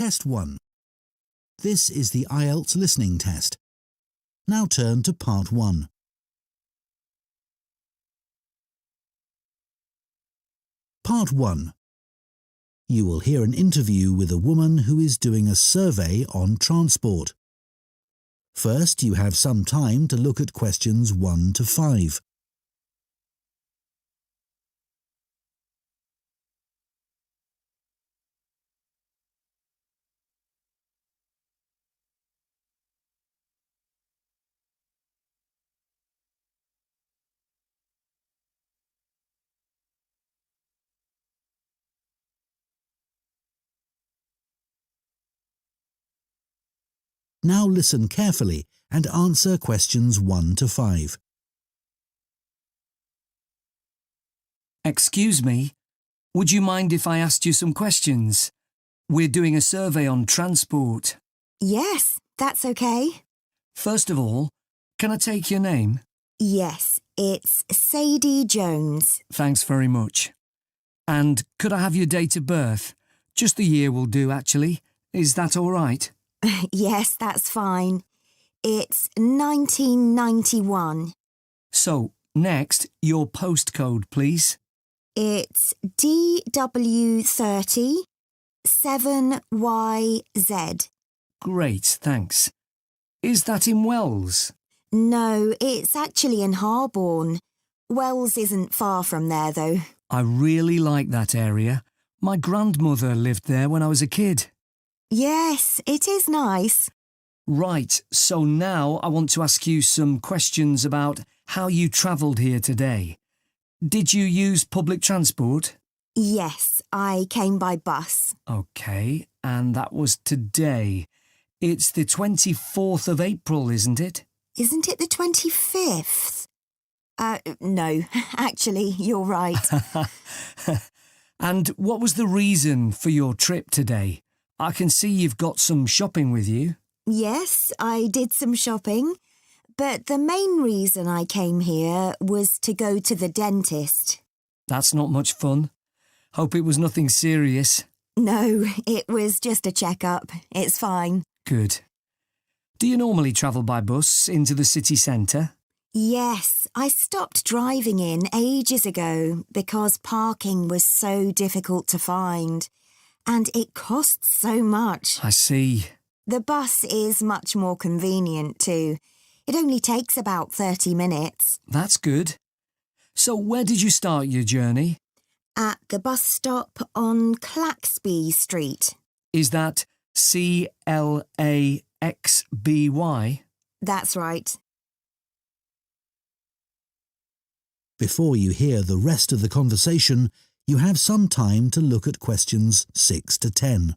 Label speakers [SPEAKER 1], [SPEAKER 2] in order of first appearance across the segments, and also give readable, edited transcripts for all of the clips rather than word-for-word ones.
[SPEAKER 1] Test 1. This is the IELTS listening test. Now turn to Part 1. Part 1. You will hear an interview with a woman who is doing a survey on transport. First, you have some time to look at questions 1 to 5. Now listen carefully and answer questions 1 to 5.
[SPEAKER 2] Excuse me, would you mind if I asked you some questions? We're doing a survey on transport.
[SPEAKER 3] Yes, that's okay.
[SPEAKER 2] First of all, can I take your name?
[SPEAKER 3] Yes, it's Sadie Jones.
[SPEAKER 2] Thanks very much. And could I have your date of birth? Just the year will do, actually. Is that all right?
[SPEAKER 3] Yes, that's fine. It's 1991.
[SPEAKER 2] So, next, your postcode, please.
[SPEAKER 3] It's DW30 7YZ.
[SPEAKER 2] Great, thanks. Is that in Wells?
[SPEAKER 3] No, it's actually in Harborne. Wells isn't far from there, though.
[SPEAKER 2] I really like that area. My grandmother lived there when I was a kid.
[SPEAKER 3] Yes, it is nice.
[SPEAKER 2] Right, so now I want to ask you some questions about how you travelled here today. Did you use public transport?
[SPEAKER 3] Yes, I came by bus.
[SPEAKER 2] OK, and that was today. It's the 24th of April, isn't it?
[SPEAKER 3] Isn't it the 25th? No, actually, you're right.
[SPEAKER 2] And what was the reason for your trip today? I can see you've got some shopping with you.
[SPEAKER 3] Yes, I did some shopping, but the main reason I came here was to go to the dentist.
[SPEAKER 2] That's not much fun. Hope it was nothing serious.
[SPEAKER 3] No, it was just a checkup. It's fine.
[SPEAKER 2] Good. Do you normally travel by bus into the city centre?
[SPEAKER 3] Yes, I stopped driving in ages ago because parking was so difficult to find. And it costs so much.
[SPEAKER 2] I see.
[SPEAKER 3] The bus is much more convenient too. It only takes about 30 minutes.
[SPEAKER 2] That's good. So where did you start your journey?
[SPEAKER 3] At the bus stop on Claxby Street.
[SPEAKER 2] Is that CLAXBY?
[SPEAKER 3] That's right.
[SPEAKER 1] Before you hear the rest of the conversation, you have some time to look at questions 6 to 10.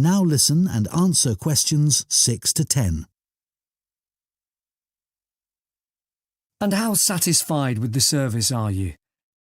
[SPEAKER 1] Now listen and answer questions 6 to 10.
[SPEAKER 2] And how satisfied with the service are you?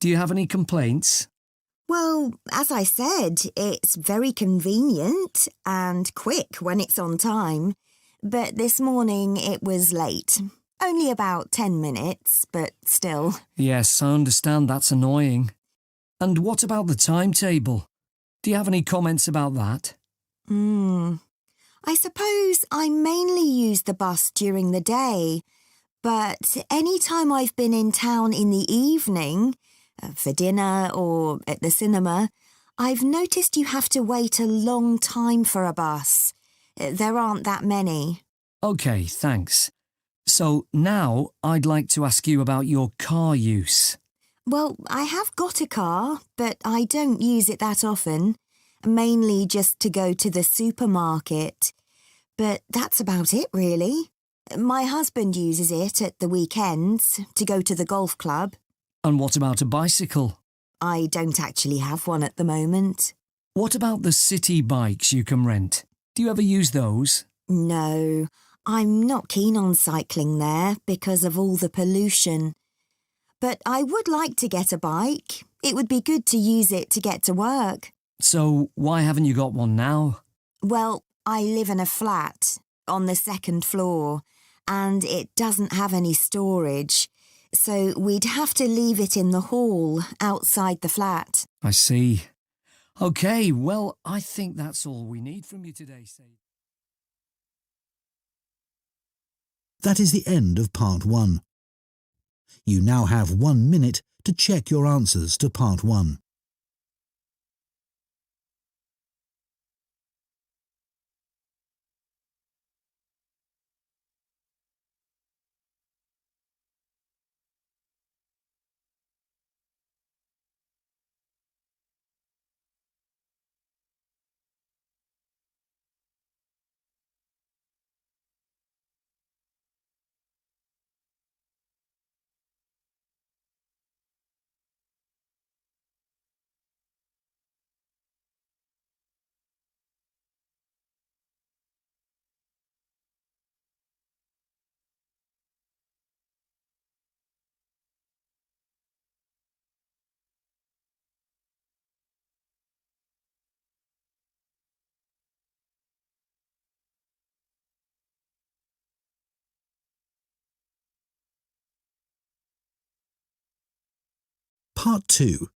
[SPEAKER 2] Do you have any complaints?
[SPEAKER 3] Well, as I said, it's very convenient and quick when it's on time. But this morning it was late. Only about 10 minutes, but still.
[SPEAKER 2] Yes, I understand that's annoying. And what about the timetable? Do you have any comments about that?
[SPEAKER 3] I suppose I mainly use the bus during the day, but any time I've been in town in the evening, for dinner or at the cinema, I've noticed you have to wait a long time for a bus. There aren't that many.
[SPEAKER 2] OK, thanks. So now I'd like to ask you about your car use.
[SPEAKER 3] Well, I have got a car, but I don't use it that often. Mainly just to go to the supermarket. But that's about it, really. My husband uses it at the weekends to go to the golf club.
[SPEAKER 2] And what about a bicycle?
[SPEAKER 3] I don't actually have one at the moment.
[SPEAKER 2] What about the city bikes you can rent? Do you ever use those?
[SPEAKER 3] No, I'm not keen on cycling there because of all the pollution. But I would like to get a bike. It would be good to use it to get to work.
[SPEAKER 2] So why haven't you got one now?
[SPEAKER 3] Well, I live in a flat on the second floor and it doesn't have any storage. So we'd have to leave it in the hall outside the flat.
[SPEAKER 2] I see. OK, well, I think that's all we need from you today, Sadie.
[SPEAKER 1] That is the end of part 1. You now have 1 minute to check your answers to part 1. Part 2.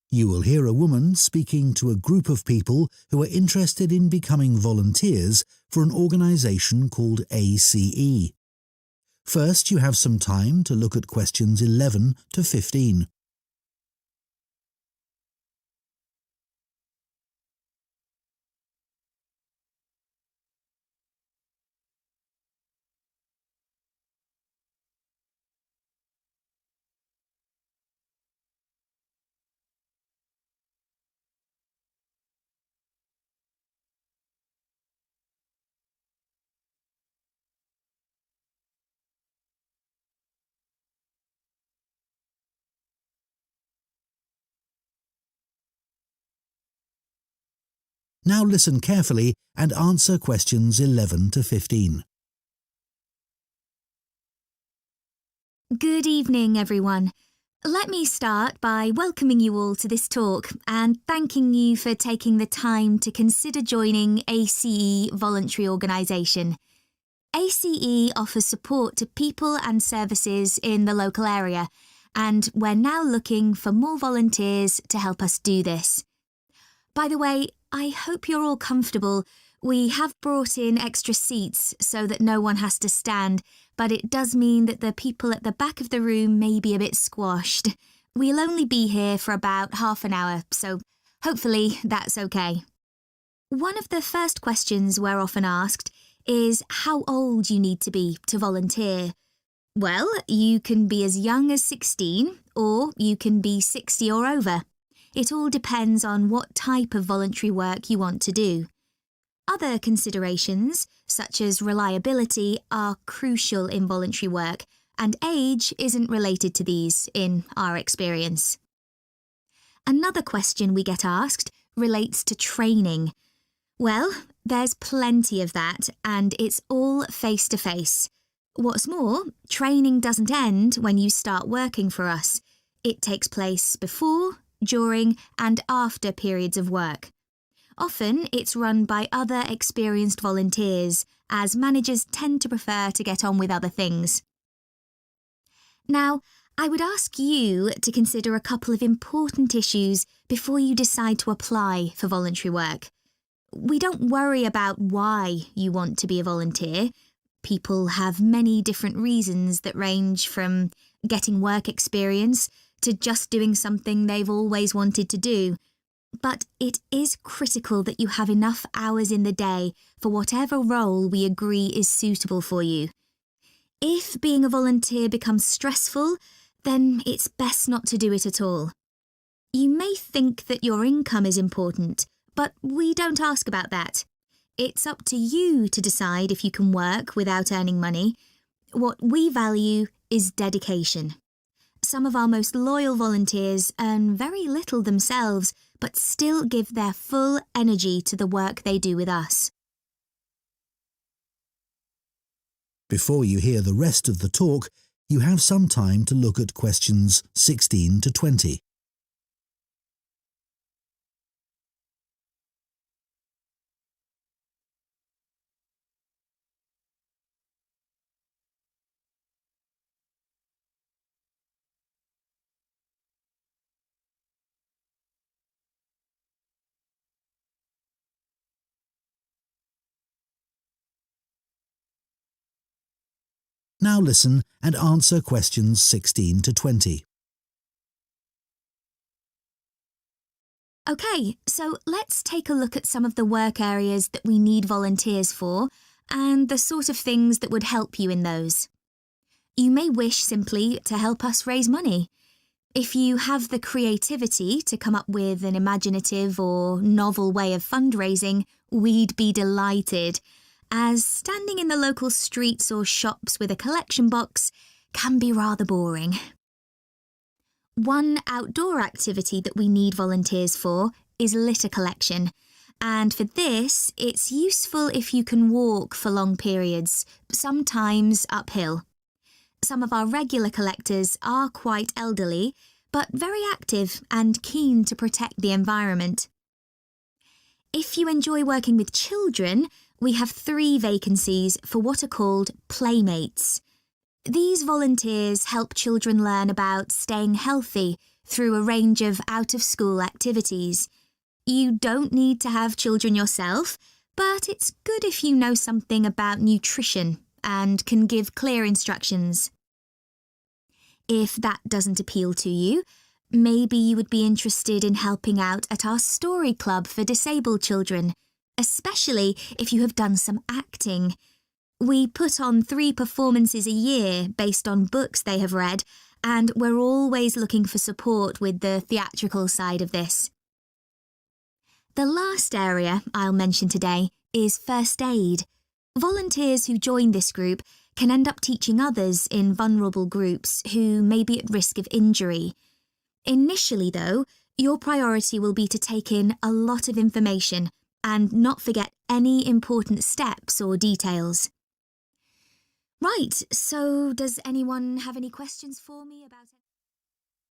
[SPEAKER 1] You will hear a woman speaking to a group of people who are interested in becoming volunteers for an organisation called ACE. First, you have some time to look at questions 11 to 15. Now listen carefully and answer questions 11 to 15.
[SPEAKER 4] Good evening, everyone. Let me start by welcoming you all to this talk and thanking you for taking the time to consider joining ACE Voluntary Organisation. ACE offers support to people and services in the local area, and we're now looking for more volunteers to help us do this. By the way, I hope you're all comfortable. We have brought in extra seats so that no one has to stand, but it does mean that the people at the back of the room may be a bit squashed. We'll only be here for about half an hour, so hopefully that's okay. One of the first questions we're often asked is how old you need to be to volunteer. Well, you can be as young as 16 or you can be 60 or over. It all depends on what type of voluntary work you want to do. Other considerations, such as reliability, are crucial in voluntary work, and age isn't related to these, in our experience. Another question we get asked relates to training. Well, there's plenty of that, and it's all face-to-face. What's more, training doesn't end when you start working for us. It takes place before, during and after periods of work. Often it's run by other experienced volunteers, as managers tend to prefer to get on with other things. Now, I would ask you to consider a couple of important issues before you decide to apply for voluntary work. We don't worry about why you want to be a volunteer. People have many different reasons that range from getting work experience to just doing something they've always wanted to do. But it is critical that you have enough hours in the day for whatever role we agree is suitable for you. If being a volunteer becomes stressful, then it's best not to do it at all. You may think that your income is important, but we don't ask about that. It's up to you to decide if you can work without earning money. What we value is dedication. Some of our most loyal volunteers earn very little themselves, but still give their full energy to the work they do with us.
[SPEAKER 1] Before you hear the rest of the talk, you have some time to look at questions 16 to 20. Now listen and answer questions 16 to 20.
[SPEAKER 4] OK, so let's take a look at some of the work areas that we need volunteers for and the sort of things that would help you in those. You may wish simply to help us raise money. If you have the creativity to come up with an imaginative or novel way of fundraising, we'd be delighted, as standing in the local streets or shops with a collection box can be rather boring. One outdoor activity that we need volunteers for is litter collection, and for this it's useful if you can walk for long periods, sometimes uphill. Some of our regular collectors are quite elderly, but very active and keen to protect the environment. If you enjoy working with children, we have 3 vacancies for what are called playmates. These volunteers help children learn about staying healthy through a range of out-of-school activities. You don't need to have children yourself, but it's good if you know something about nutrition and can give clear instructions. If that doesn't appeal to you, maybe you would be interested in helping out at our story club for disabled children, especially if you have done some acting. We put on 3 performances a year based on books they have read, and we're always looking for support with the theatrical side of this. The last area I'll mention today is first aid. Volunteers who join this group can end up teaching others in vulnerable groups who may be at risk of injury. Initially, though, your priority will be to take in a lot of information and not forget any important steps or details. Right, so does anyone have any questions for me about